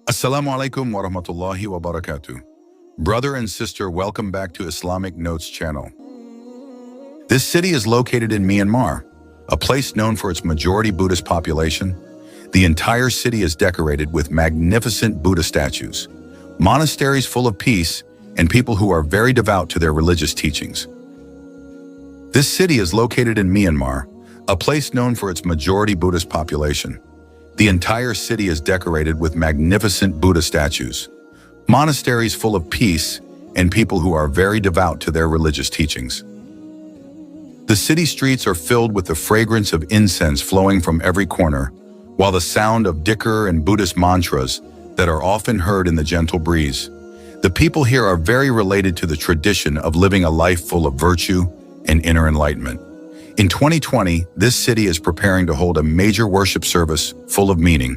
Assalamu alaikum wa rahmatullahi wa barakatuh. Brother and sister, welcome back to Islamic Notes channel. This city is located in Myanmar, a place known for its majority Buddhist population. The entire city is decorated with magnificent Buddha statues, monasteries full of peace, and people who are very devout to their religious teachings. This city is located in Myanmar, a place known for its majority Buddhist population. The entire city is decorated with magnificent Buddha statues, monasteries full of peace, and people who are very devout to their religious teachings. The city streets are filled with the fragrance of incense flowing from every corner, while the sound of dhikr and Buddhist mantras that are often heard in the gentle breeze. The people here are very related to the tradition of living a life full of virtue and inner enlightenment. In 2020, this city is preparing to hold a major worship service full of meaning.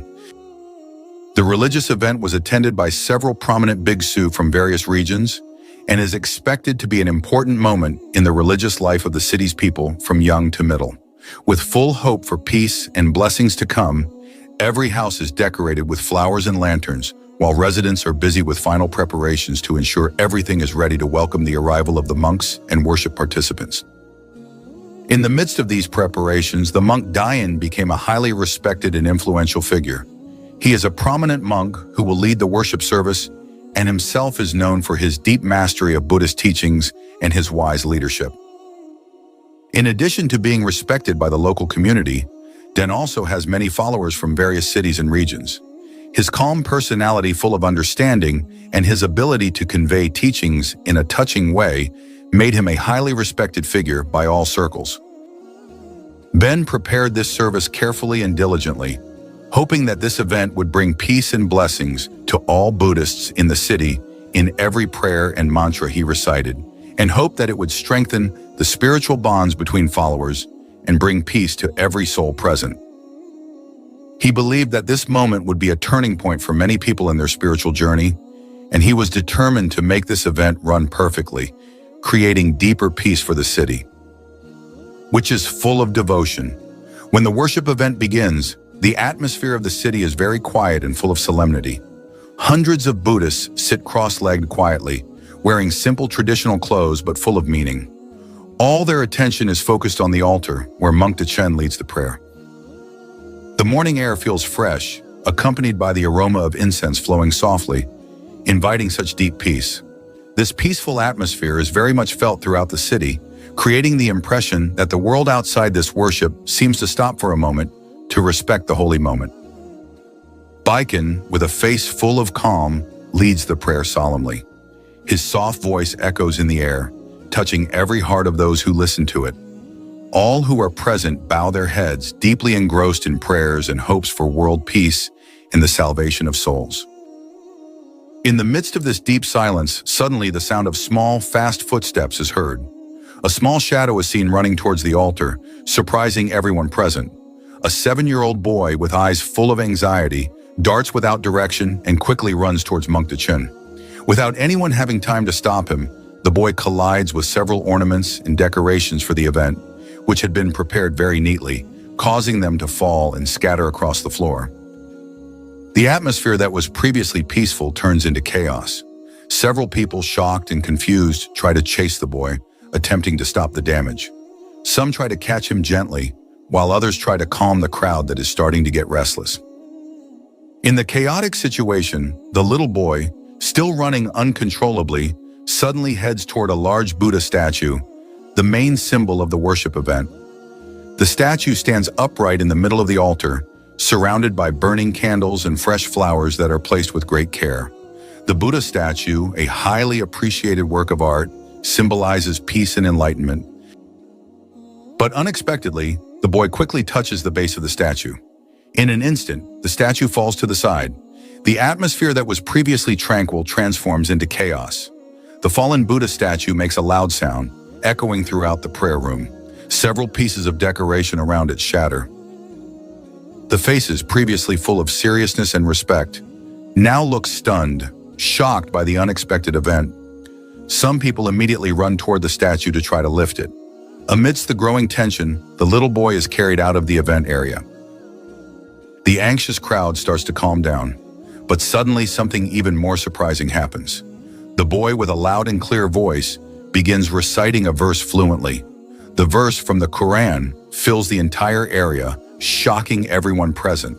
The religious event was attended by several prominent bhiksu from various regions and is expected to be an important moment in the religious life of the city's people from young to middle. With full hope for peace and blessings to come, every house is decorated with flowers and lanterns, while residents are busy with final preparations to ensure everything is ready to welcome the arrival of the monks and worship participants. In the midst of these preparations, the monk Daine became a highly respected and influential figure. He is a prominent monk who will lead the worship service and himself is known for his deep mastery of Buddhist teachings and his wise leadership. In addition to being respected by the local community, Daine also has many followers from various cities and regions. His calm personality, full of understanding, and his ability to convey teachings in a touching way made him a highly respected figure by all circles. Ben prepared this service carefully and diligently, hoping that this event would bring peace and blessings to all Buddhists in the city in every prayer and mantra he recited, and hoped that it would strengthen the spiritual bonds between followers and bring peace to every soul present. He believed that this moment would be a turning point for many people in their spiritual journey, and he was determined to make this event run perfectly, creating deeper peace for the city, which is full of devotion. When the worship event begins, the atmosphere of the city is very quiet and full of solemnity. Hundreds of Buddhists sit cross-legged quietly, wearing simple traditional clothes but full of meaning. All their attention is focused on the altar, where Monk Dechen leads the prayer. The morning air feels fresh, accompanied by the aroma of incense flowing softly, inviting such deep peace. This peaceful atmosphere is very much felt throughout the city, creating the impression that the world outside this worship seems to stop for a moment to respect the holy moment. Baiken, with a face full of calm, leads the prayer solemnly. His soft voice echoes in the air, touching every heart of those who listen to it. All who are present bow their heads, deeply engrossed in prayers and hopes for world peace and the salvation of souls. In the midst of this deep silence, suddenly the sound of small, fast footsteps is heard. A small shadow is seen running towards the altar, surprising everyone present. A 7-year-old boy with eyes full of anxiety darts without direction and quickly runs towards Monk Dechen. Without anyone having time to stop him, the boy collides with several ornaments and decorations for the event, which had been prepared very neatly, causing them to fall and scatter across the floor. The atmosphere that was previously peaceful turns into chaos. Several people, shocked and confused, try to chase the boy, attempting to stop the damage. Some try to catch him gently, while others try to calm the crowd that is starting to get restless. In the chaotic situation, the little boy, still running uncontrollably, suddenly heads toward a large Buddha statue, the main symbol of the worship event. The statue stands upright in the middle of the altar, surrounded by burning candles and fresh flowers that are placed with great care. The Buddha statue, a highly appreciated work of art, symbolizes peace and enlightenment. But unexpectedly, the boy quickly touches the base of the statue. In an instant, the statue falls to the side. The atmosphere that was previously tranquil transforms into chaos. The fallen Buddha statue makes a loud sound, echoing throughout the prayer room. Several pieces of decoration around it shatter. The faces, previously full of seriousness and respect, now look stunned, shocked by the unexpected event. Some people immediately run toward the statue to try to lift it. Amidst the growing tension, the little boy is carried out of the event area. The anxious crowd starts to calm down, But suddenly something even more surprising happens. The boy with a loud and clear voice begins reciting a verse fluently. The verse from the Quran fills the entire area, shocking everyone present.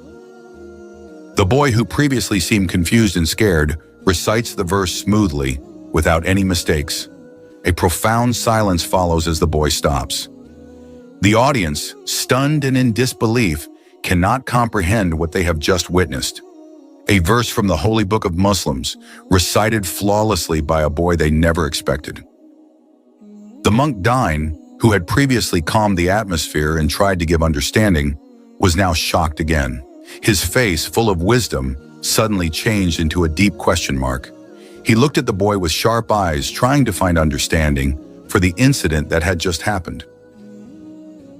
The boy, who previously seemed confused and scared, recites the verse smoothly, without any mistakes. A profound silence follows as the boy stops. The audience, stunned and in disbelief, cannot comprehend what they have just witnessed. A verse from the holy book of Muslims, recited flawlessly by a boy they never expected. The monk Daine, who had previously calmed the atmosphere and tried to give understanding, was now shocked again. His face, full of wisdom, suddenly changed into a deep question mark. He looked at the boy with sharp eyes, trying to find understanding for the incident that had just happened.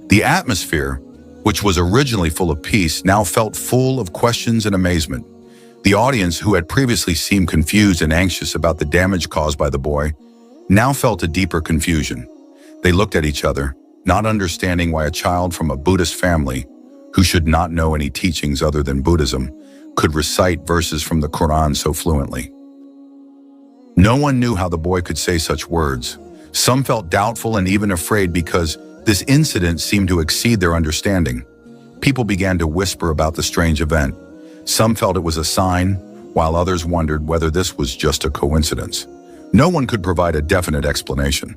The atmosphere, which was originally full of peace, now felt full of questions and amazement. The audience, who had previously seemed confused and anxious about the damage caused by the boy, now felt a deeper confusion. They looked at each other, not understanding why a child from a Buddhist family, who should not know any teachings other than Buddhism, could recite verses from the Quran so fluently. No one knew how the boy could say such words. Some felt doubtful and even afraid because this incident seemed to exceed their understanding. People began to whisper about the strange event. Some felt it was a sign, while others wondered whether this was just a coincidence. No one could provide a definite explanation.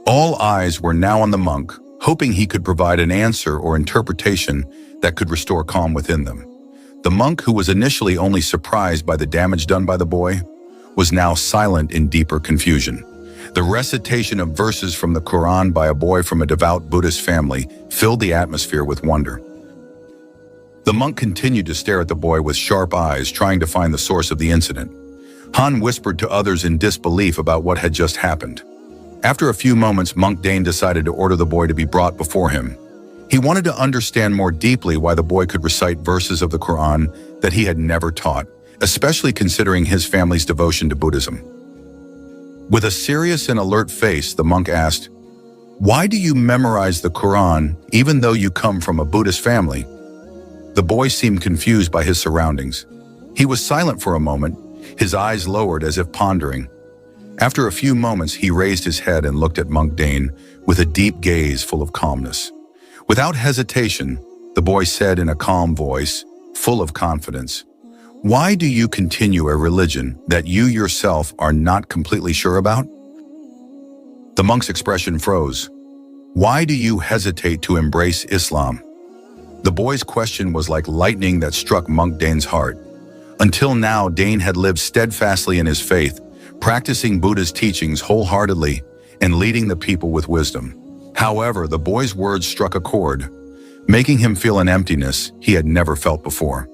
All eyes were now on the monk, hoping he could provide an answer or interpretation that could restore calm within them. The monk, who was initially only surprised by the damage done by the boy, was now silent in deeper confusion. The recitation of verses from the Quran by a boy from a devout Buddhist family filled the atmosphere with wonder. The monk continued to stare at the boy with sharp eyes, trying to find the source of the incident. Han whispered to others in disbelief about what had just happened. After a few moments, Monk Daine decided to order the boy to be brought before him. He wanted to understand more deeply why the boy could recite verses of the Quran that he had never taught, especially considering his family's devotion to Buddhism. With a serious and alert face, the monk asked, "Why do you memorize the Quran even though you come from a Buddhist family?" The boy seemed confused by his surroundings. He was silent for a moment, his eyes lowered as if pondering. After a few moments, he raised his head and looked at Monk Daine with a deep gaze full of calmness. Without hesitation, the boy said in a calm voice, full of confidence, "Why do you continue a religion that you yourself are not completely sure about?" The monk's expression froze. "Why do you hesitate to embrace Islam?" The boy's question was like lightning that struck Monk Daine's heart. Until now, Daine had lived steadfastly in his faith, practicing Buddha's teachings wholeheartedly and leading the people with wisdom. However, the boy's words struck a chord, making him feel an emptiness he had never felt before.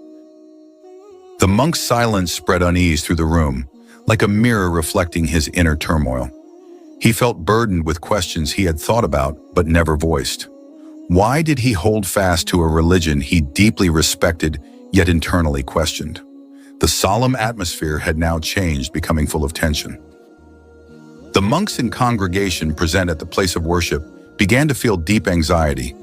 The monk's silence spread unease through the room, like a mirror reflecting his inner turmoil. He felt burdened with questions he had thought about but never voiced. Why did he hold fast to a religion he deeply respected yet internally questioned? The solemn atmosphere had now changed, becoming full of tension. The monks in congregation present at the place of worship began to feel deep anxiety.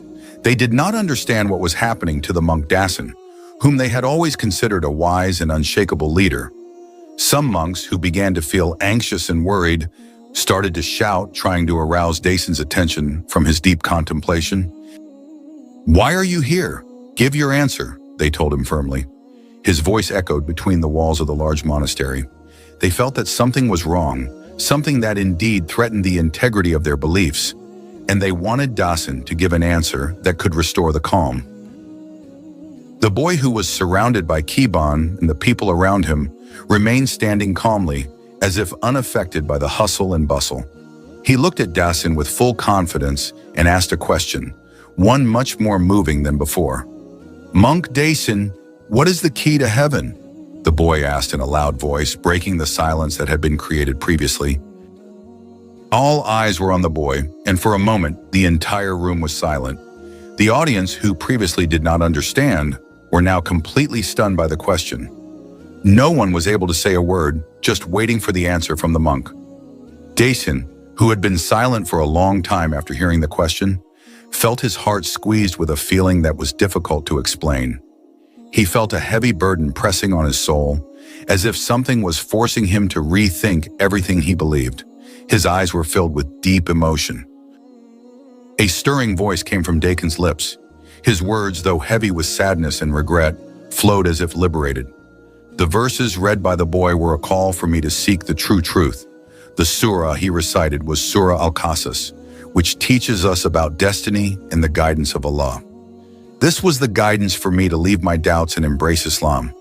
They did not understand what was happening to the monk Daine, whom they had always considered a wise and unshakable leader. Some monks, who began to feel anxious and worried, started to shout, trying to arouse Daine's attention from his deep contemplation. "Why are you here? Give your answer," they told him firmly. His voice echoed between the walls of the large monastery. They felt that something was wrong, something that indeed threatened the integrity of their beliefs, and they wanted Daine to give an answer that could restore the calm. The boy, who was surrounded by Kiban and the people around him, remained standing calmly, as if unaffected by the hustle and bustle. He looked at Daine with full confidence and asked a question, one much more moving than before. "Monk Daine, what is the key to heaven?" the boy asked in a loud voice, breaking the silence that had been created previously. All eyes were on the boy, and for a moment, the entire room was silent. The audience, who previously did not understand, were now completely stunned by the question. No one was able to say a word, just waiting for the answer from the monk. Daine, who had been silent for a long time after hearing the question, felt his heart squeezed with a feeling that was difficult to explain. He felt a heavy burden pressing on his soul, as if something was forcing him to rethink everything he believed. His eyes were filled with deep emotion. A stirring voice came from Daine's lips. His words, though heavy with sadness and regret, flowed as if liberated. The verses read by the boy were a call for me to seek the true truth. The surah he recited was Surah Al-Qasas, which teaches us about destiny and the guidance of Allah. This was the guidance for me to leave my doubts and embrace Islam.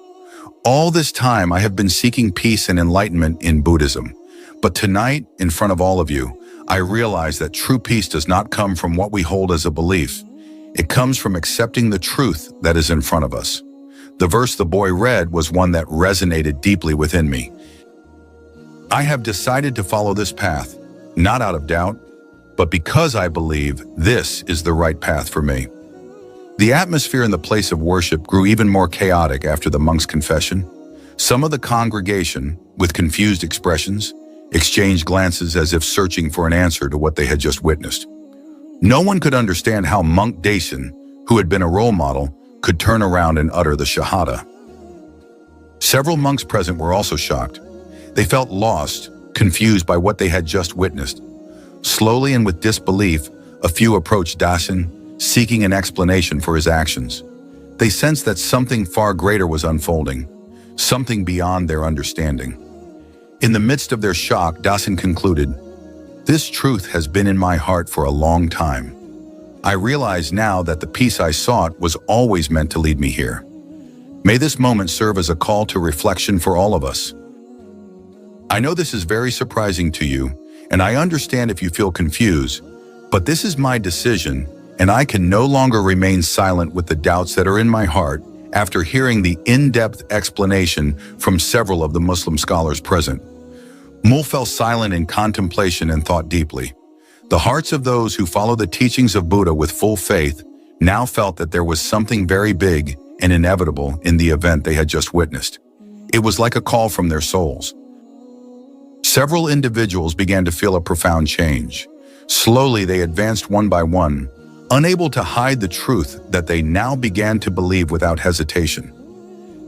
All this time I have been seeking peace and enlightenment in Buddhism. But tonight, in front of all of you, I realize that true peace does not come from what we hold as a belief. It comes from accepting the truth that is in front of us. The verse the boy read was one that resonated deeply within me. I have decided to follow this path, not out of doubt, but because I believe this is the right path for me. The atmosphere in the place of worship grew even more chaotic after the monk's confession. Some of the congregation, with confused expressions, exchanged glances as if searching for an answer to what they had just witnessed. No one could understand how monk Daine, who had been a role model, could turn around and utter the Shahada. Several monks present were also shocked. They felt lost, confused by what they had just witnessed. Slowly and with disbelief, a few approached Daine, seeking an explanation for his actions. They sensed that something far greater was unfolding, something beyond their understanding. In the midst of their shock, Daine concluded, "This truth has been in my heart for a long time. I realize now that the peace I sought was always meant to lead me here. May this moment serve as a call to reflection for all of us." I know this is very surprising to you, and I understand if you feel confused, but this is my decision, and I can no longer remain silent with the doubts that are in my heart after hearing the in-depth explanation from several of the Muslim scholars present. Mul fell silent in contemplation and thought deeply. The hearts of those who follow the teachings of Buddha with full faith now felt that there was something very big and inevitable in the event they had just witnessed. It was like a call from their souls. Several individuals began to feel a profound change. Slowly they advanced one by one, unable to hide the truth that they now began to believe without hesitation.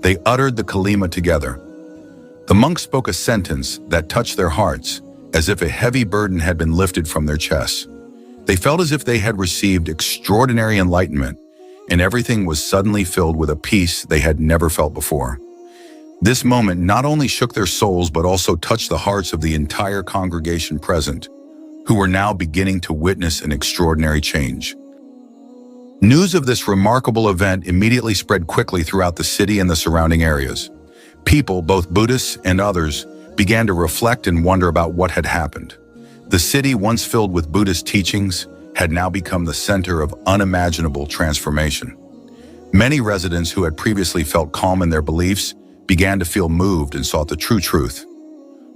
They uttered the kalima together. The monks spoke a sentence that touched their hearts, as if a heavy burden had been lifted from their chests. They felt as if they had received extraordinary enlightenment, and everything was suddenly filled with a peace they had never felt before. This moment not only shook their souls but also touched the hearts of the entire congregation present, who were now beginning to witness an extraordinary change. News of this remarkable event immediately spread quickly throughout the city and the surrounding areas. People, both Buddhists and others, began to reflect and wonder about what had happened. The city, once filled with Buddhist teachings, had now become the center of unimaginable transformation. Many residents who had previously felt calm in their beliefs began to feel moved and sought the true truth.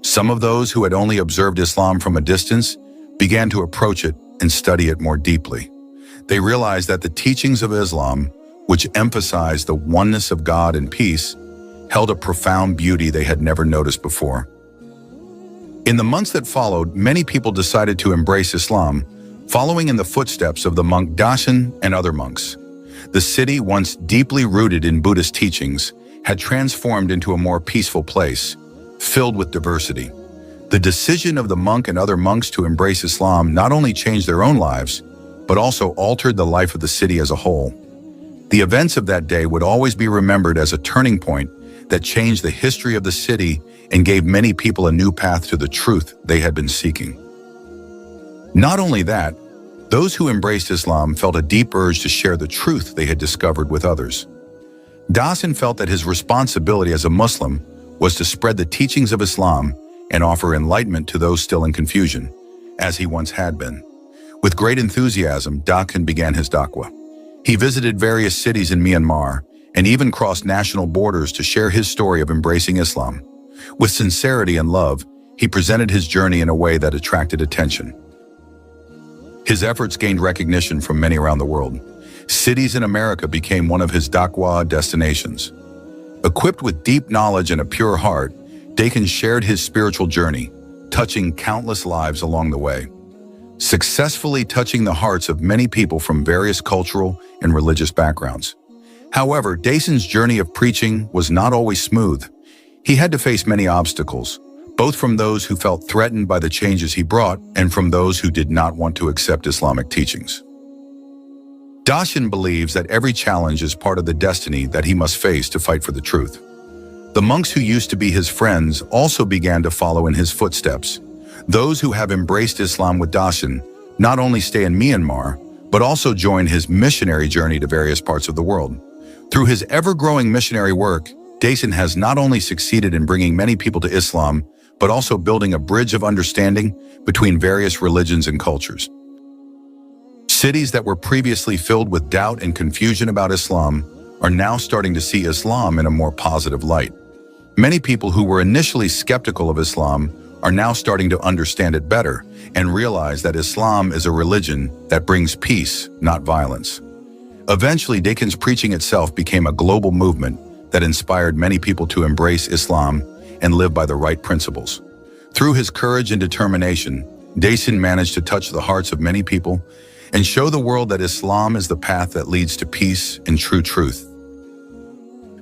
Some of those who had only observed Islam from a distance began to approach it and study it more deeply. They realized that the teachings of Islam, which emphasized the oneness of God and peace, held a profound beauty they had never noticed before. In the months that followed, many people decided to embrace Islam, following in the footsteps of the monk Daine and other monks. The city, once deeply rooted in Buddhist teachings, had transformed into a more peaceful place, filled with diversity. The decision of the monk and other monks to embrace Islam not only changed their own lives, but also altered the life of the city as a whole. The events of that day would always be remembered as a turning point that changed the history of the city and gave many people a new path to the truth they had been seeking. Not only that, those who embraced Islam felt a deep urge to share the truth they had discovered with others. Daine felt that his responsibility as a Muslim was to spread the teachings of Islam and offer enlightenment to those still in confusion, as he once had been. With great enthusiasm, Daine began his da'wah. He visited various cities in Myanmar and even crossed national borders to share his story of embracing Islam. With sincerity and love, he presented his journey in a way that attracted attention. His efforts gained recognition from many around the world. Cities in America became one of his da'wah destinations. Equipped with deep knowledge and a pure heart, Daine shared his spiritual journey, touching countless lives along the way, successfully touching the hearts of many people from various cultural and religious backgrounds. However, Daine's journey of preaching was not always smooth. He had to face many obstacles, both from those who felt threatened by the changes he brought and from those who did not want to accept Islamic teachings. Daine believes that every challenge is part of the destiny that he must face to fight for the truth. The monks who used to be his friends also began to follow in his footsteps. Those who have embraced Islam with Daine not only stay in Myanmar, but also join his missionary journey to various parts of the world. Through his ever-growing missionary work, Daine has not only succeeded in bringing many people to Islam, but also building a bridge of understanding between various religions and cultures. Cities that were previously filled with doubt and confusion about Islam are now starting to see Islam in a more positive light. Many people who were initially skeptical of Islam are now starting to understand it better and realize that Islam is a religion that brings peace, not violence. Eventually, Daine's preaching itself became a global movement that inspired many people to embrace Islam and live by the right principles. Through his courage and determination, Daine managed to touch the hearts of many people and show the world that Islam is the path that leads to peace and true truth.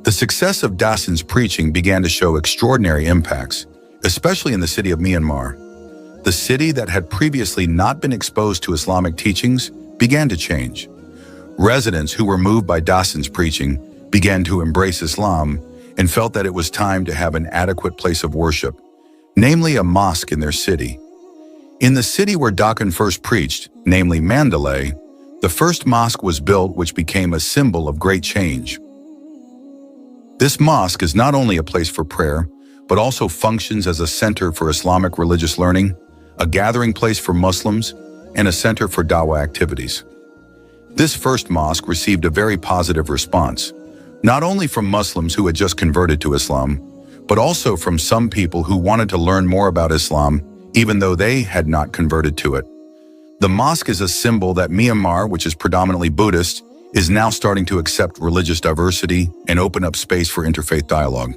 The success of Daine's preaching began to show extraordinary impacts, especially in the city of Myanmar. The city that had previously not been exposed to Islamic teachings began to change. Residents who were moved by Daine's preaching began to embrace Islam and felt that it was time to have an adequate place of worship, namely a mosque in their city. In the city where Daine first preached, namely Mandalay, the first mosque was built, which became a symbol of great change. This mosque is not only a place for prayer, but also functions as a center for Islamic religious learning, a gathering place for Muslims, and a center for dawah activities. This first mosque received a very positive response, not only from Muslims who had just converted to Islam, but also from some people who wanted to learn more about Islam, even though they had not converted to it. The mosque is a symbol that Myanmar, which is predominantly Buddhist, is now starting to accept religious diversity and open up space for interfaith dialogue.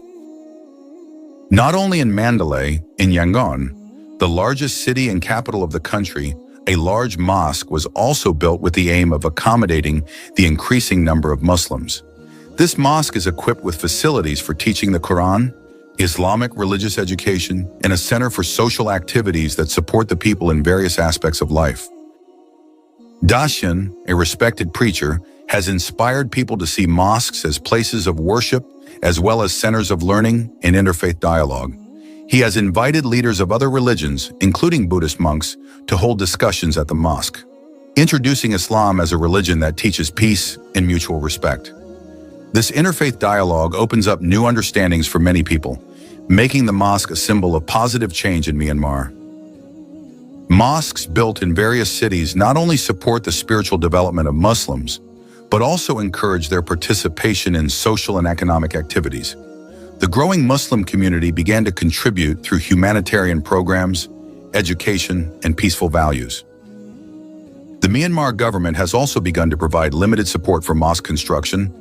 Not only in Mandalay, in Yangon, the largest city and capital of the country, a large mosque was also built with the aim of accommodating the increasing number of Muslims. This mosque is equipped with facilities for teaching the Quran, Islamic religious education, and a center for social activities that support the people in various aspects of life. Daine, a respected preacher, has inspired people to see mosques as places of worship as well as centers of learning and interfaith dialogue. He has invited leaders of other religions, including Buddhist monks, to hold discussions at the mosque, introducing Islam as a religion that teaches peace and mutual respect. This interfaith dialogue opens up new understandings for many people, making the mosque a symbol of positive change in Myanmar. Mosques built in various cities not only support the spiritual development of Muslims, but also encourage their participation in social and economic activities. The growing Muslim community began to contribute through humanitarian programs, education, and peaceful values. The Myanmar government has also begun to provide limited support for mosque construction,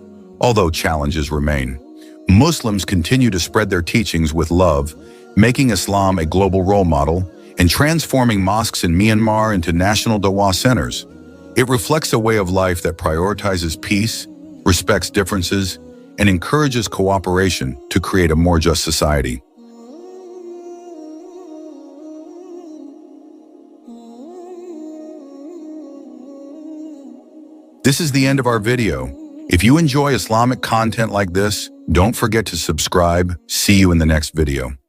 although challenges remain. Muslims continue to spread their teachings with love, making Islam a global role model and transforming mosques in Myanmar into national dawah centers. It reflects a way of life that prioritizes peace, respects differences, and encourages cooperation to create a more just society. This is the end of our video. If you enjoy Islamic content like this, don't forget to subscribe. See you in the next video.